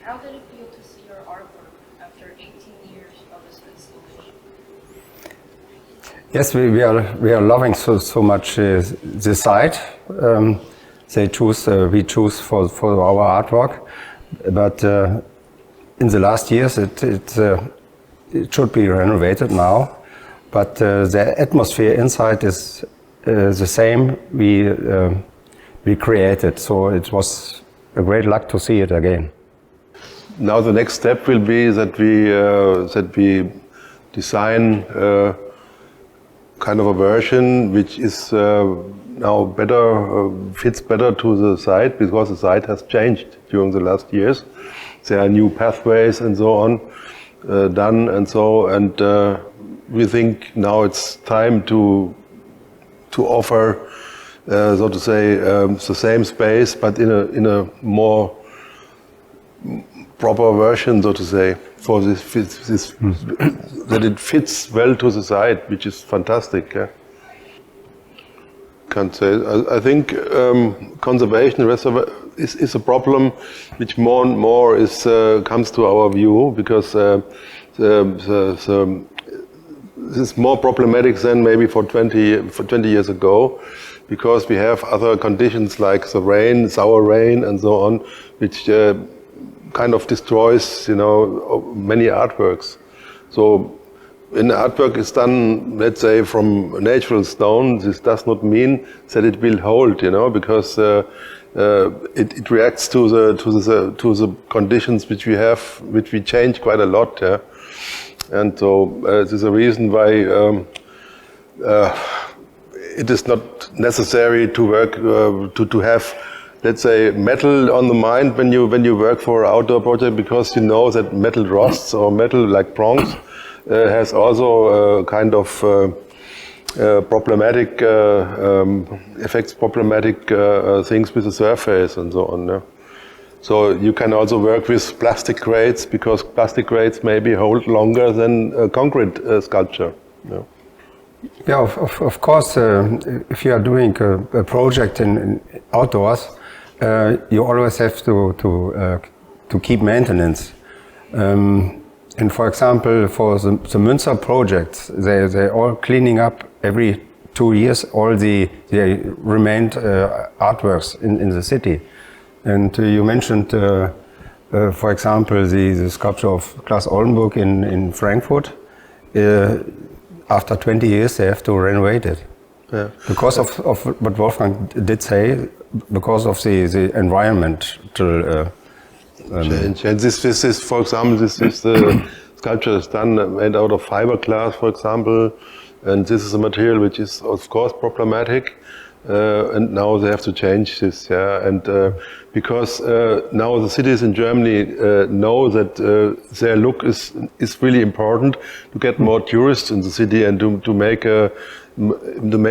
How did it feel to see your artwork after 18 years of its installation? Yes, we are loving so much the site. We choose for our artwork, but in the last years it should be renovated now. But the atmosphere inside is the same we created, so it was a great luck to see it again. Now the next step will be that we design kind of a version which is now better, fits better to the site, because the site has changed during the last years. There are new pathways and so on done, and we think now it's time to offer, so to say, the same space, but in a more proper version, so to say, for this that it fits well to the site, which is fantastic. Yeah? Can't say. I think conservation is a problem which more and more comes to our view, because this is more problematic than maybe for 20 years ago, because we have other conditions like the rain, sour rain, and so on, which kind of destroys, many artworks. So when the artwork is done, let's say, from natural stone, this does not mean that it will hold, because it reacts to the conditions which we have, which we change quite a lot. Yeah? And so this is a reason why it is not necessary to work to have, let's say, metal on the mind when you work for an outdoor project, because you know that metal rusts, or metal like bronze has also kind of problematic affects problematic things with the surface and so on. Yeah? So you can also work with plastic grates, because plastic grates maybe hold longer than concrete sculpture. Yeah. Yeah, of course. If you are doing a project in outdoors, you always have to keep maintenance. And for example, for the Münster projects, they all cleaning up every 2 years all the remained artworks in the city. And you mentioned, for example, the sculpture of Klaus Oldenburg in Frankfurt. After 20 years, they have to renovate it. Yeah. Because of what Wolfgang did say, because of the environmental change. And this is, for example, this is the sculpture is done made out of fiberglass, for example, and this is a material which is, of course, problematic. And now they have to change this, yeah. And because now the cities in Germany know that their look is really important to get more tourists in the city, and to make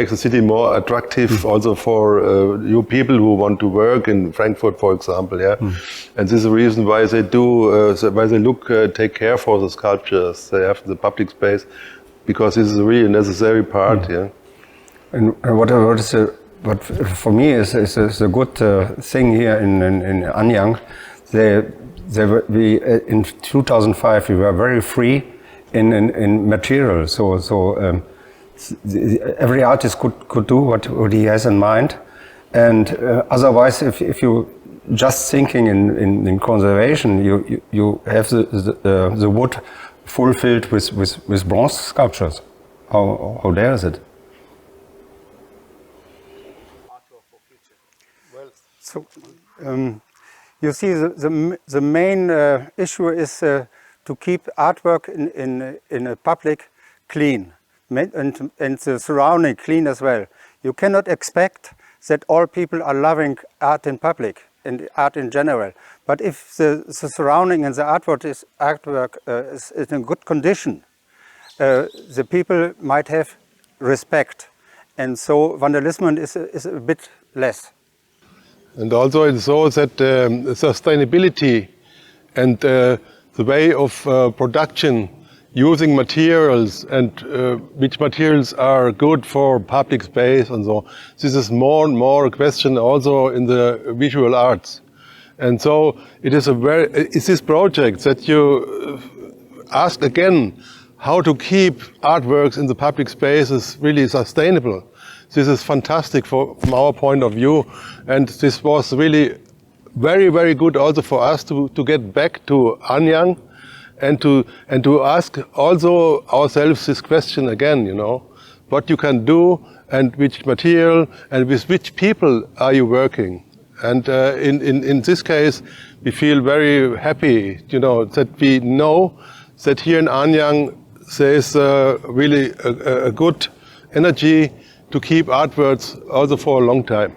the city more attractive also for new people who want to work in Frankfurt, for example, yeah. And this is the reason why they take care for the sculptures. They have the public space, because this is a really necessary part, yeah. And what for me is a good thing here in Anyang. In 2005 we were very free in material. So every artist could do what he has in mind. And otherwise, if you just thinking in conservation, you have the wood fulfilled with bronze sculptures. How dare is it? So, you see, the main issue is to keep artwork in a public clean, and the surrounding clean as well. You cannot expect that all people are loving art in public and art in general. But if the surrounding and the artwork is in good condition, the people might have respect, and so vandalism is a bit less. And also it's so that sustainability and the way of production using materials and which materials are good for public space and so on. This is more and more a question also in the visual arts. And so it's this project that you ask again how to keep artworks in the public spaces really sustainable. This is fantastic from our point of view, and this was really very, very good also for us to get back to Anyang and to ask also ourselves this question again, what you can do and which material and with which people are you working. And in this case, we feel very happy, that we know that here in Anyang there is really a good energy to keep artworks also for a long time.